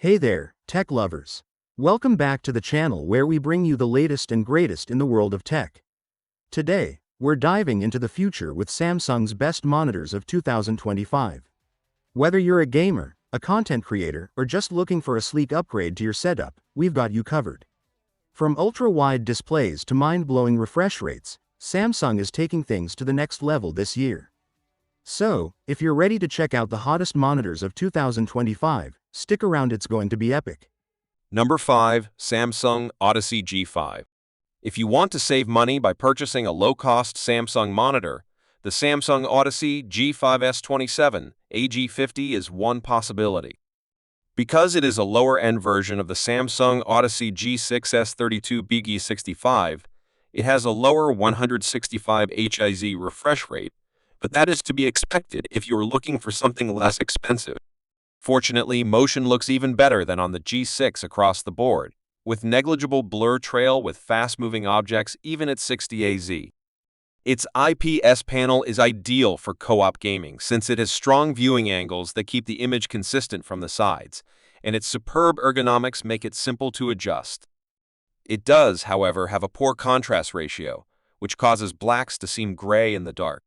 Hey there, tech lovers. Welcome back to the channel where we bring you the latest and greatest in the world of tech. Today, we're diving into the future with Samsung's best monitors of 2025. Whether you're a gamer, a content creator, or just looking for a sleek upgrade to your setup, we've got you covered. From ultra-wide displays to mind-blowing refresh rates, Samsung is taking things to the next level this year. So, if you're ready to check out the hottest monitors of 2025, stick around, it's going to be epic. Number 5. Samsung Odyssey G5. If you want to save money by purchasing a low-cost Samsung monitor, the Samsung Odyssey G5S27 AG50 is one possibility. Because it is a lower-end version of the Samsung Odyssey G6S32 BG65, it has a lower 165 Hz refresh rate, but that is to be expected if you are looking for something less expensive. Fortunately, motion looks even better than on the G6 across the board, with negligible blur trail with fast-moving objects even at 60 AZ. Its IPS panel is ideal for co-op gaming since it has strong viewing angles that keep the image consistent from the sides, and its superb ergonomics make it simple to adjust. It does, however, have a poor contrast ratio, which causes blacks to seem gray in the dark.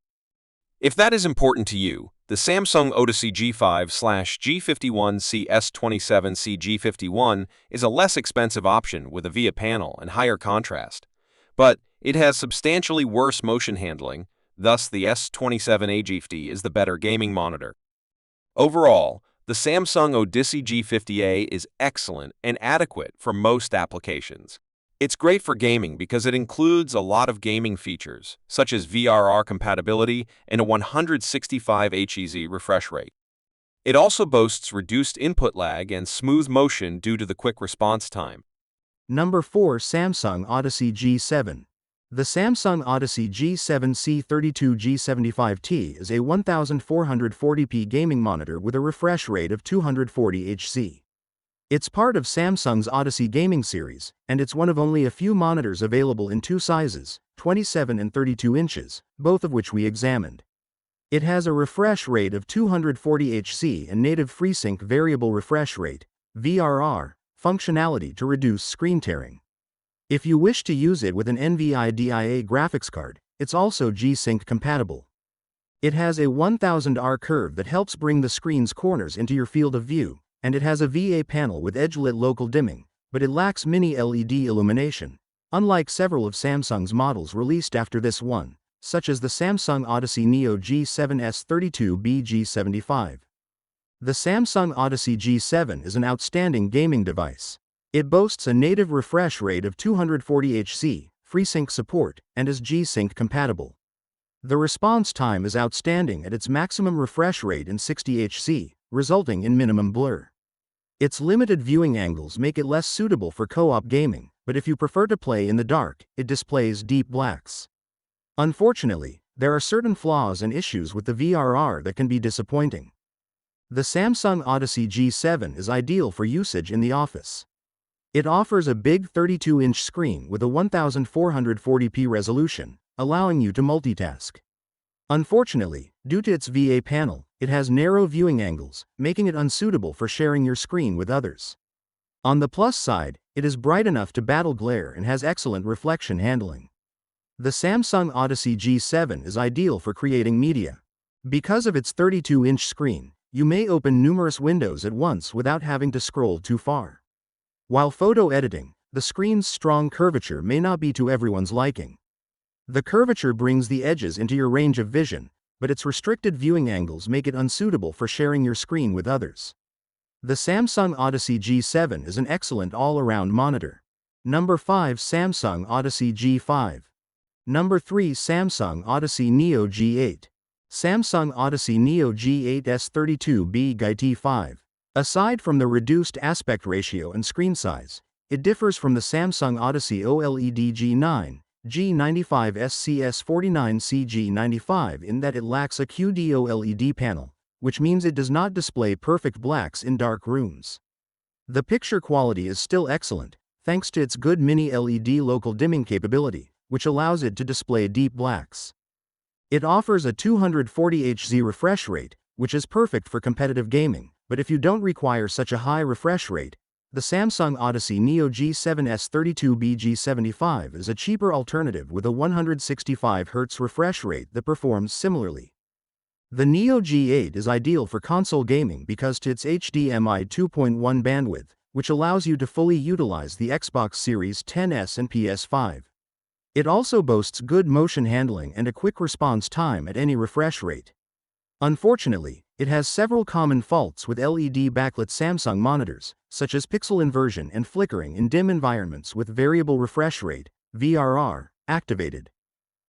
If that is important to you, the Samsung Odyssey G5/G51CS27C G51 is a less expensive option with a VIA panel and higher contrast, but it has substantially worse motion handling, thus the S27 AG50 is the better gaming monitor. Overall, the Samsung Odyssey G50A is excellent and adequate for most applications. It's great for gaming because it includes a lot of gaming features, such as VRR compatibility and a 165 Hz refresh rate. It also boasts reduced input lag and smooth motion due to the quick response time. Number 4. Samsung Odyssey G7. The Samsung Odyssey G7C32G75T is a 1440p gaming monitor with a refresh rate of 240 Hz. It's part of Samsung's Odyssey gaming series, and it's one of only a few monitors available in two sizes, 27 and 32 inches, both of which we examined. It has a refresh rate of 240 Hz and native FreeSync variable refresh rate, VRR, functionality to reduce screen tearing. If you wish to use it with an Nvidia graphics card, it's also G-Sync compatible. It has a 1000R curve that helps bring the screen's corners into your field of view, and it has a VA panel with edge-lit local dimming, but it lacks mini LED illumination, unlike several of Samsung's models released after this one, such as the Samsung Odyssey Neo G7S32B G75. The Samsung Odyssey G7 is an outstanding gaming device. It boasts a native refresh rate of 240 Hz, FreeSync support, and is G-Sync compatible. The response time is outstanding at its maximum refresh rate in 60 Hz, resulting in minimum blur. Its limited viewing angles make it less suitable for co-op gaming, but if you prefer to play in the dark, it displays deep blacks. Unfortunately, there are certain flaws and issues with the VRR that can be disappointing. The Samsung Odyssey G7 is ideal for usage in the office. It offers a big 32-inch screen with a 1440p resolution, allowing you to multitask. Unfortunately, due to its VA panel, it has narrow viewing angles, making it unsuitable for sharing your screen with others. On the plus side, it is bright enough to battle glare and has excellent reflection handling. The Samsung Odyssey G7 is ideal for creating media. Because of its 32-inch screen, you may open numerous windows at once without having to scroll too far. While photo editing, the screen's strong curvature may not be to everyone's liking. The curvature brings the edges into your range of vision, but its restricted viewing angles make it unsuitable for sharing your screen with others. The Samsung Odyssey G7 is an excellent all-around monitor. Number 5. Samsung Odyssey G5. Number 3. Samsung Odyssey Neo G8. Samsung Odyssey Neo G8S32B T5. Aside from the reduced aspect ratio and screen size, it differs from the Samsung Odyssey OLED G9, G95 SCS49C G95 in that it lacks a QD-OLED panel, which means it does not display perfect blacks in dark rooms. The picture quality is still excellent, thanks to its good mini LED local dimming capability, which allows it to display deep blacks. It offers a 240 Hz refresh rate, which is perfect for competitive gaming, but if you don't require such a high refresh rate, the Samsung Odyssey Neo G7s 32BG75 is a cheaper alternative with a 165Hz refresh rate that performs similarly. The Neo G8 is ideal for console gaming because to its HDMI 2.1 bandwidth, which allows you to fully utilize the Xbox Series XS and PS5. It also boasts good motion handling and a quick response time at any refresh rate. Unfortunately, it has several common faults with LED backlit Samsung monitors, such as pixel inversion and flickering in dim environments with variable refresh rate, VRR, activated.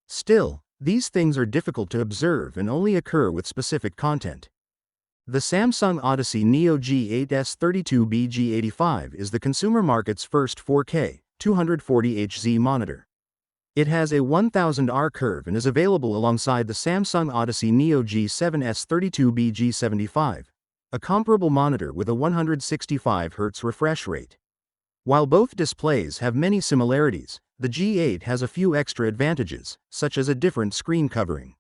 Still, these things are difficult to observe and only occur with specific content. The Samsung Odyssey Neo G8s 32BG85 is the consumer market's first 4K, 240Hz monitor. It has a 1000R curve and is available alongside the Samsung Odyssey Neo G7s 32BG75, a comparable monitor with a 165Hz refresh rate. While both displays have many similarities, the G8 has a few extra advantages, such as a different screen covering.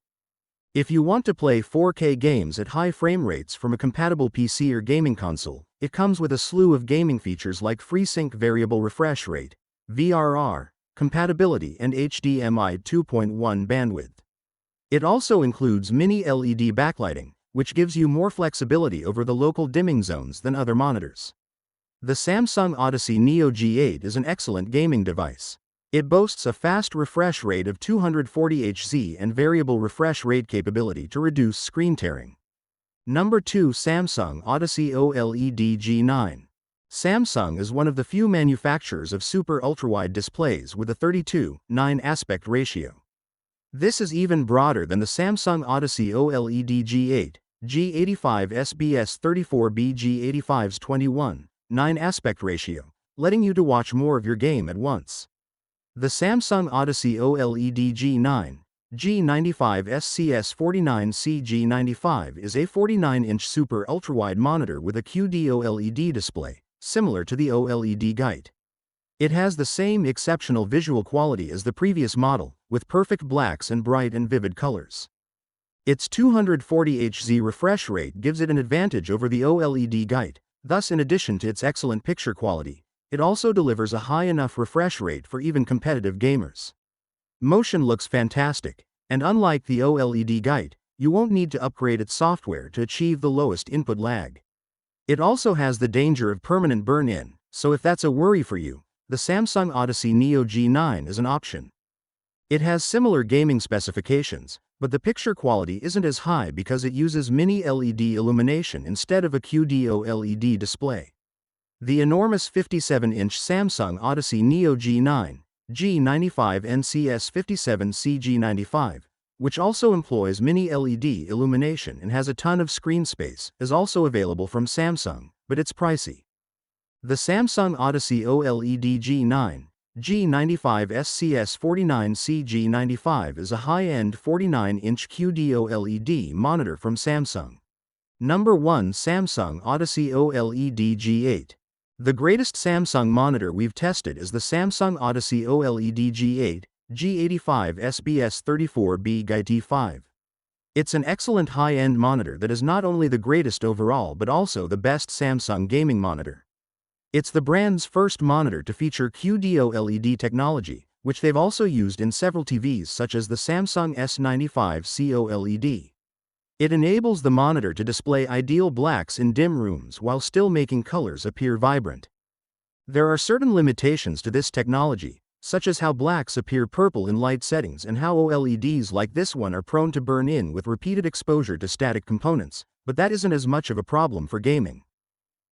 If you want to play 4K games at high frame rates from a compatible PC or gaming console, it comes with a slew of gaming features like FreeSync variable refresh rate, VRR, compatibility and HDMI 2.1 bandwidth. It also includes mini LED backlighting, which gives you more flexibility over the local dimming zones than other monitors. The Samsung Odyssey Neo G8 is an excellent gaming device. It boasts a fast refresh rate of 240Hz and variable refresh rate capability to reduce screen tearing. Number 2, Samsung Odyssey OLED G9. Samsung is one of the few manufacturers of super ultrawide displays with a 32:9 aspect ratio. This is even broader than the Samsung Odyssey OLED G8, G85 SBS 34B G85's 21:9 aspect ratio, letting you to watch more of your game at once. The Samsung Odyssey OLED G9, G95 SCS 49C G95 is a 49-inch super ultrawide monitor with a QD OLED display, similar to the OLED Gite. It has the same exceptional visual quality as the previous model, with perfect blacks and bright and vivid colors. Its 240Hz refresh rate gives it an advantage over the OLED Gite, thus in addition to its excellent picture quality, it also delivers a high enough refresh rate for even competitive gamers. Motion looks fantastic, and unlike the OLED Gite, you won't need to upgrade its software to achieve the lowest input lag. It also has the danger of permanent burn-in, so if that's a worry for you, the Samsung Odyssey Neo G9 is an option. It has similar gaming specifications, but the picture quality isn't as high because it uses mini LED illumination instead of a QD OLED display. The enormous 57-inch Samsung Odyssey Neo G9, G95 NCS 57C G95, which also employs mini LED illumination and has a ton of screen space, is also available from Samsung, but it's pricey. The Samsung Odyssey OLED G9, G95 SCS 49C G95 is a high-end 49-inch QD OLED monitor from Samsung. Number 1, Samsung Odyssey OLED G8. The greatest Samsung monitor we've tested is the Samsung Odyssey OLED G8, G85 SBS 34B Gite 5. It's an excellent high-end monitor that is not only the greatest overall but also the best Samsung gaming monitor. It's the brand's first monitor to feature QD OLED technology, which they've also used in several TVs such as the Samsung S95 OLED. It enables the monitor to display ideal blacks in dim rooms while still making colors appear vibrant. There are certain limitations to this technology, such as how blacks appear purple in light settings and how OLEDs like this one are prone to burn in with repeated exposure to static components, but that isn't as much of a problem for gaming.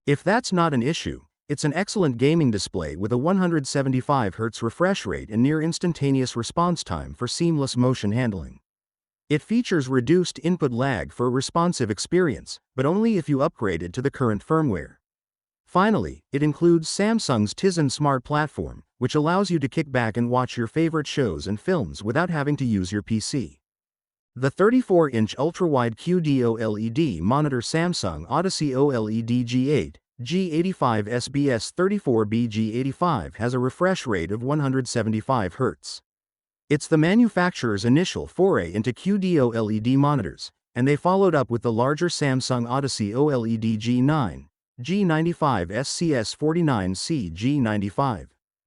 If that's not an issue, it's an excellent gaming display with a 175Hz refresh rate and near instantaneous response time for seamless motion handling. It features reduced input lag for a responsive experience, but only if you upgrade it to the current firmware. Finally, it includes Samsung's Tizen Smart Platform, which allows you to kick back and watch your favorite shows and films without having to use your PC. The 34-inch ultra-wide QD OLED monitor Samsung Odyssey OLED G8, G85 SBS 34B G85 has a refresh rate of 175 Hz. It's the manufacturer's initial foray into QD OLED monitors, and they followed up with the larger Samsung Odyssey OLED G9, G95 SCS49C G95.